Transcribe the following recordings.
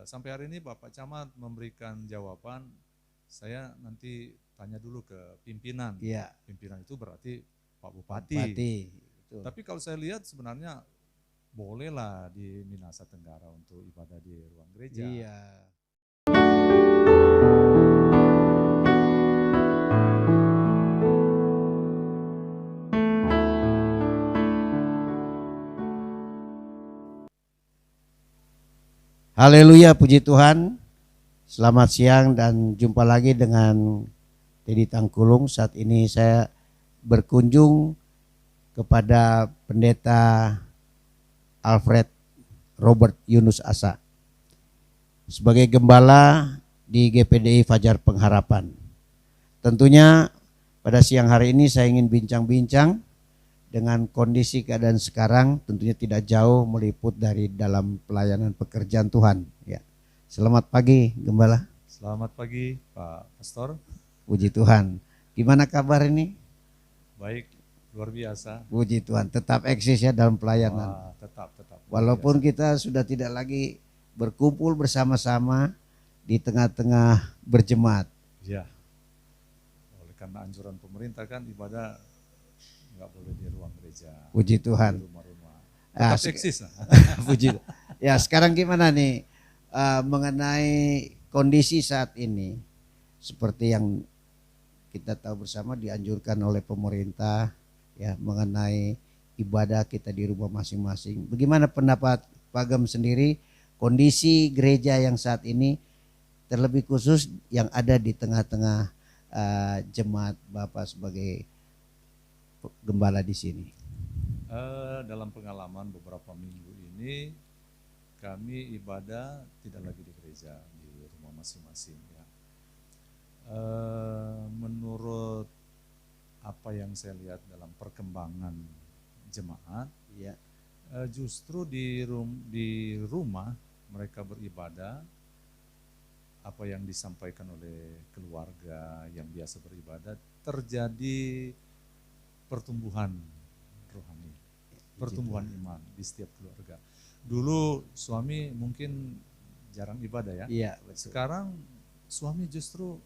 Sampai hari ini Bapak Camat memberikan jawaban, saya nanti tanya dulu ke pimpinan. Iya. Pimpinan itu berarti Pak Bupati. Bupati. Betul. Tapi kalau saya lihat sebenarnya bolehlah di Minahasa Tenggara untuk ibadah di ruang gereja. Iya. Haleluya, puji Tuhan. Selamat siang dan jumpa lagi dengan Teddy Tangkulung. Saat ini saya berkunjung kepada Pendeta Alfred Robert Yunus Asa sebagai gembala di GPDI Fajar Pengharapan. Tentunya pada siang hari ini saya ingin bincang-bincang dengan kondisi keadaan sekarang, tentunya tidak jauh meliput dari dalam pelayanan pekerjaan Tuhan. Ya. Selamat pagi, Gembala. Selamat pagi, Pak Pastor. Puji Tuhan. Gimana kabar ini? Baik, luar biasa. Puji Tuhan, tetap eksis ya dalam pelayanan. Wah, tetap. Walaupun kita sudah tidak lagi berkumpul bersama-sama di tengah-tengah berjemaat. Ya, oleh karena anjuran pemerintah kan ibadah nggak boleh di ruang gereja. Puji Tuhan. Di rumah-rumah. Tetap Ah, eksis. Puji. Ya, sekarang gimana nih mengenai kondisi saat ini? Seperti yang kita tahu bersama dianjurkan oleh pemerintah ya mengenai ibadah kita di rumah masing-masing. Bagaimana pendapat Pak Gem sendiri kondisi gereja yang saat ini, terlebih khusus yang ada di tengah-tengah jemaat Bapak sebagai gembala di sini? Dalam pengalaman beberapa minggu ini kami ibadah tidak lagi di gereja, di rumah masing-masing ya. Menurut apa yang saya lihat dalam perkembangan jemaat, ya, justru di rumah mereka beribadah, apa yang disampaikan oleh keluarga yang biasa beribadah, terjadi pertumbuhan rohani, pertumbuhan iman di setiap keluarga. Dulu suami mungkin jarang ibadah ya. Iya, betul. Sekarang suami justru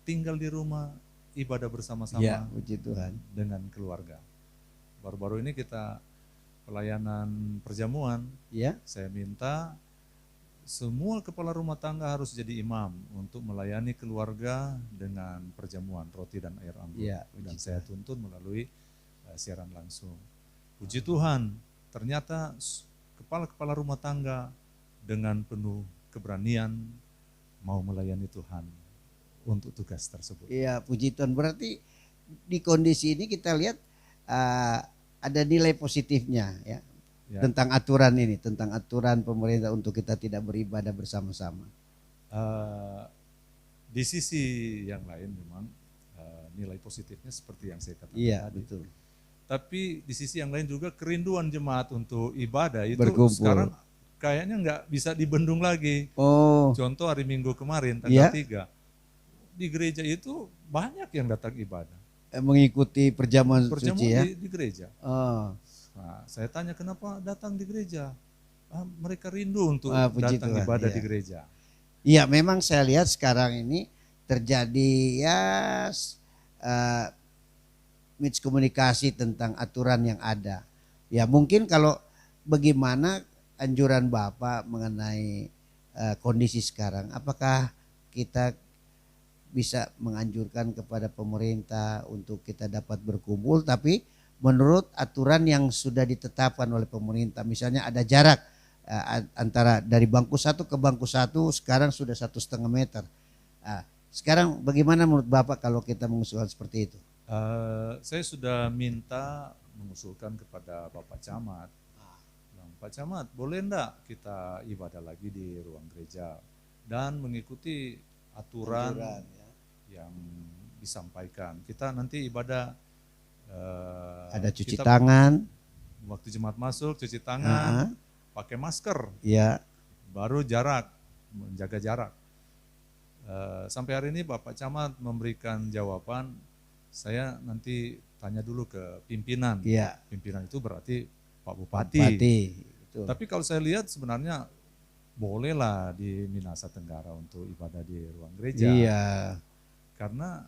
tinggal di rumah, ibadah bersama-sama Ya, puji Tuhan. dengan keluarga. Baru-baru ini kita pelayanan perjamuan, Ya, saya minta semua kepala rumah tangga harus jadi imam untuk melayani keluarga dengan perjamuan roti dan air anggur. Ya, Dan saya tuntun melalui siaran langsung. Puji Tuhan, ternyata kepala-kepala rumah tangga dengan penuh keberanian mau melayani Tuhan untuk tugas tersebut. iya, puji Tuhan. Berarti di kondisi ini kita lihat ada nilai positifnya ya, tentang aturan ini, tentang aturan pemerintah untuk kita tidak beribadah bersama-sama. Di sisi yang lain memang nilai positifnya seperti yang saya katakan Iya, tadi. betul. Tapi di sisi yang lain juga kerinduan jemaat untuk ibadah itu Berkumpul. sekarang kayaknya nggak bisa dibendung lagi. Oh, Contoh hari Minggu kemarin tanggal Iya. 3 di gereja itu banyak yang datang ibadah. mengikuti perjamuan suci Perjamuan ya. di gereja. Oh, Nah, saya tanya kenapa datang di gereja? Mereka rindu untuk puji datang Tuhan, ibadah iya. di gereja. iya, memang saya lihat sekarang ini terjadi ya miskomunikasi tentang aturan yang ada. Ya mungkin kalau bagaimana anjuran Bapak mengenai kondisi sekarang, apakah kita bisa menganjurkan kepada pemerintah untuk kita dapat berkumpul tapi menurut aturan yang sudah ditetapkan oleh pemerintah, misalnya ada jarak antara dari bangku satu ke bangku satu sekarang sudah 1,5 meter. Sekarang bagaimana menurut Bapak kalau kita mengusulkan seperti itu? Saya sudah minta mengusulkan kepada Bapak Camat. Pak Camat, boleh enggak kita ibadah lagi di ruang gereja dan mengikuti aturan yang disampaikan. Kita nanti ibadah ada cuci tangan, waktu jemaat masuk cuci tangan, pakai masker, ya, baru jarak, menjaga jarak. Sampai hari ini Bapak Camat memberikan jawaban, saya nanti tanya dulu ke pimpinan. ya, Pimpinan itu berarti Pak Bupati. Bupati. Betul. Tapi kalau saya lihat sebenarnya bolehlah di Minahasa Tenggara untuk ibadah di ruang gereja. Iya. Karena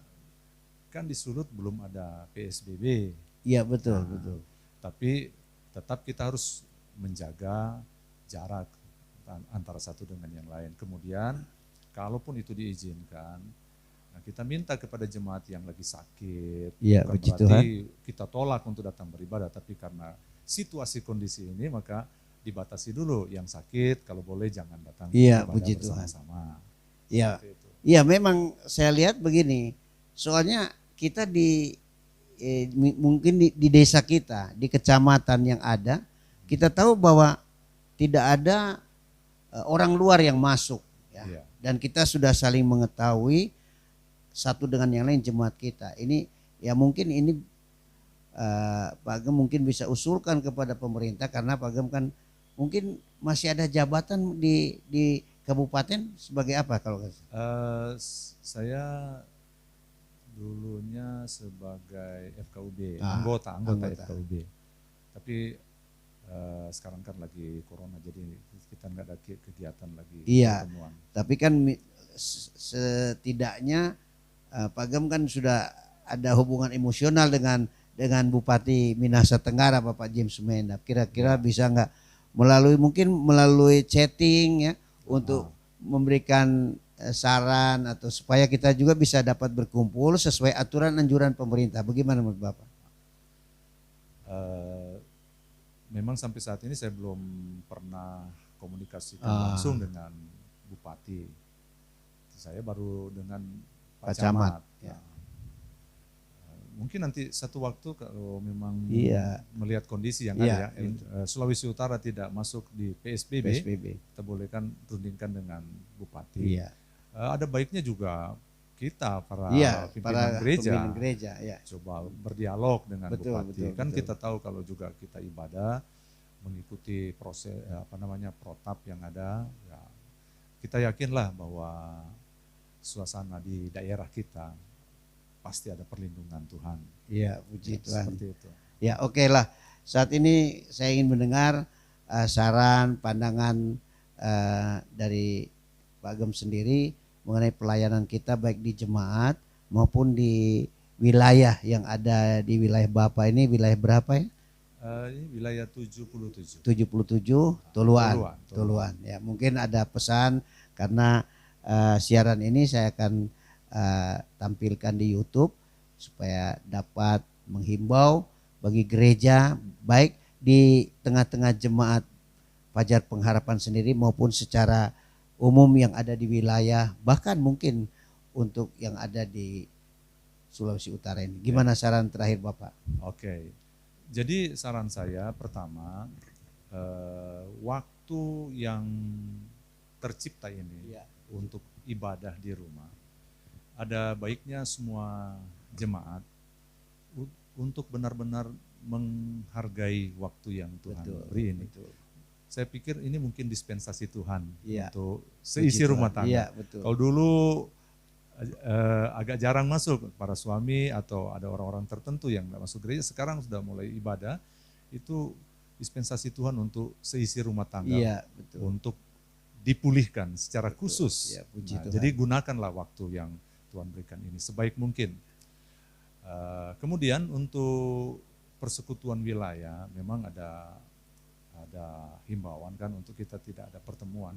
kan di Sulut belum ada PSBB. Iya, betul, betul. Tapi tetap kita harus menjaga jarak antara satu dengan yang lain. Kemudian kalaupun itu diizinkan, nah kita minta kepada jemaat yang lagi sakit, Iya, bukan puji berarti Tuhan. kita tolak untuk datang beribadah, tapi karena situasi kondisi ini maka dibatasi dulu yang sakit, kalau boleh jangan datang Iya, ibadah puji Tuhan. bersama-sama. Iya. Seperti itu. Iya, memang saya lihat begini. Soalnya kita mungkin di desa kita, di kecamatan yang ada, kita tahu bahwa tidak ada orang luar yang masuk, ya. Iya. Dan kita sudah saling mengetahui satu dengan yang lain jemaat kita. Ini ya mungkin ini Pak Agem mungkin bisa usulkan kepada pemerintah, karena Pak Agem kan mungkin masih ada jabatan di kabupaten sebagai apa kalau Saya dulunya sebagai FKUB, anggota FKUB. Tapi sekarang kan lagi corona, jadi kita nggak ada kegiatan lagi. Iya. Pertemuan. Tapi kan setidaknya Pak Agem kan sudah ada hubungan emosional dengan Bupati Minahasa Tenggara Bapak James Menap. Kira-kira bisa nggak melalui chatting ya untuk memberikan saran atau supaya kita juga bisa dapat berkumpul sesuai aturan anjuran pemerintah. Bagaimana menurut Bapak? Memang sampai saat ini saya belum pernah komunikasi langsung dengan Bupati. Saya baru dengan Pak Camat. Ya. Mungkin nanti satu waktu kalau memang melihat kondisi yang Iya, ada ya, Sulawesi Utara tidak masuk di PSBB, kita bolehkan rundingkan dengan Bupati. Iya. Ada baiknya juga kita para pimpinan gereja ya. Coba berdialog dengan Bupati. Kan betul. kita tahu kalau juga kita ibadah mengikuti proses protap yang ada, ya, kita yakinlah bahwa suasana di daerah kita pasti ada perlindungan Tuhan. Iya, puji Tuhan. Seperti itu. Ya, oke lah. Saat ini saya ingin mendengar saran, pandangan dari Pak Agem sendiri mengenai pelayanan kita baik di jemaat maupun di wilayah yang ada di wilayah Bapak ini. Wilayah berapa ya? Ini wilayah 77. 77 Tuluan. Ya, mungkin ada pesan karena siaran ini saya akan tampilkan di YouTube supaya dapat menghimbau bagi gereja baik di tengah-tengah jemaat Fajar Pengharapan sendiri maupun secara umum yang ada di wilayah, bahkan mungkin untuk yang ada di Sulawesi Utara ini. Gimana saran terakhir Bapak? Oke. Jadi saran saya pertama, waktu yang tercipta ini untuk ibadah di rumah, ada baiknya semua jemaat untuk benar-benar menghargai waktu yang Tuhan beri ini. Betul. Saya pikir ini mungkin dispensasi Tuhan untuk seisi rumah tangga. Kalau dulu agak jarang masuk para suami atau ada orang-orang tertentu yang nggak masuk gereja, sekarang sudah mulai ibadah, itu dispensasi Tuhan untuk seisi rumah tangga, untuk dipulihkan secara khusus. Jadi gunakanlah waktu yang Tuhan berikan ini sebaik mungkin. Kemudian untuk persekutuan wilayah memang ada himbauan kan untuk kita tidak ada pertemuan.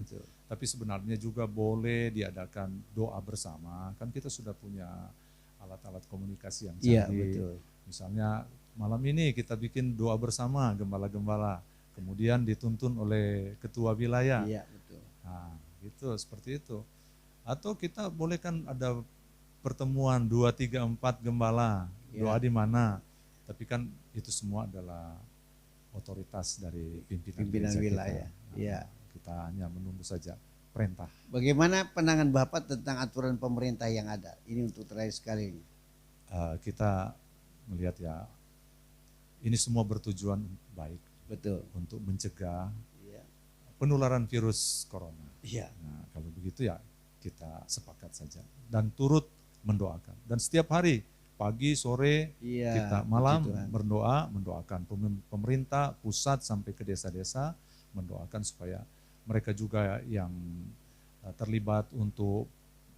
Tapi sebenarnya juga boleh diadakan doa bersama. Kan kita sudah punya alat-alat komunikasi yang canggih. Misalnya malam ini kita bikin doa bersama gembala-gembala. Kemudian dituntun oleh ketua wilayah. Nah, gitu seperti itu. Atau kita boleh kan ada pertemuan 2, 3, 4 gembala, doa di mana. Tapi kan itu semua adalah otoritas dari pimpinan wilayah. Kita hanya menunggu saja perintah. Bagaimana pandangan Bapak tentang aturan pemerintah yang ada? Ini untuk terakhir sekali. Kita melihat ya, ini semua bertujuan baik. Untuk mencegah penularan virus corona. Nah, kalau begitu ya kita sepakat saja dan turut mendoakan. Dan setiap hari pagi, sore, kita malam mendoakan pemerintah pusat sampai ke desa-desa, mendoakan supaya mereka juga yang terlibat untuk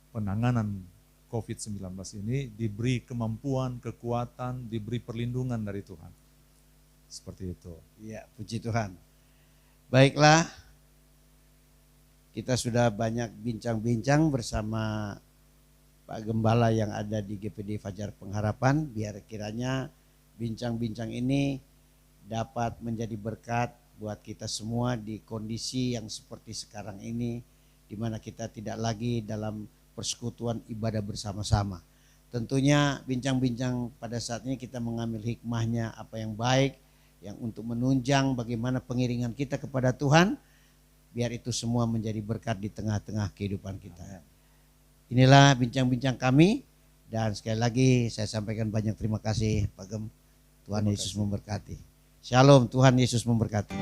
penanganan COVID-19 ini diberi kemampuan, kekuatan, diberi perlindungan dari Tuhan. Seperti itu. Iya, puji Tuhan. Baiklah, kita sudah banyak bincang-bincang bersama Pak Gembala yang ada di GPD Fajar Pengharapan. Biar kiranya bincang-bincang ini dapat menjadi berkat buat kita semua di kondisi yang seperti sekarang ini, di mana kita tidak lagi dalam persekutuan ibadah bersama-sama. Tentunya bincang-bincang pada saat ini kita mengambil hikmahnya, apa yang baik, yang untuk menunjang bagaimana pengiringan kita kepada Tuhan, biar itu semua menjadi berkat di tengah-tengah kehidupan kita. Inilah bincang-bincang kami, dan sekali lagi saya sampaikan banyak terima kasih Pak Gem. Tuhan Yesus memberkati. Shalom, Tuhan Yesus memberkati.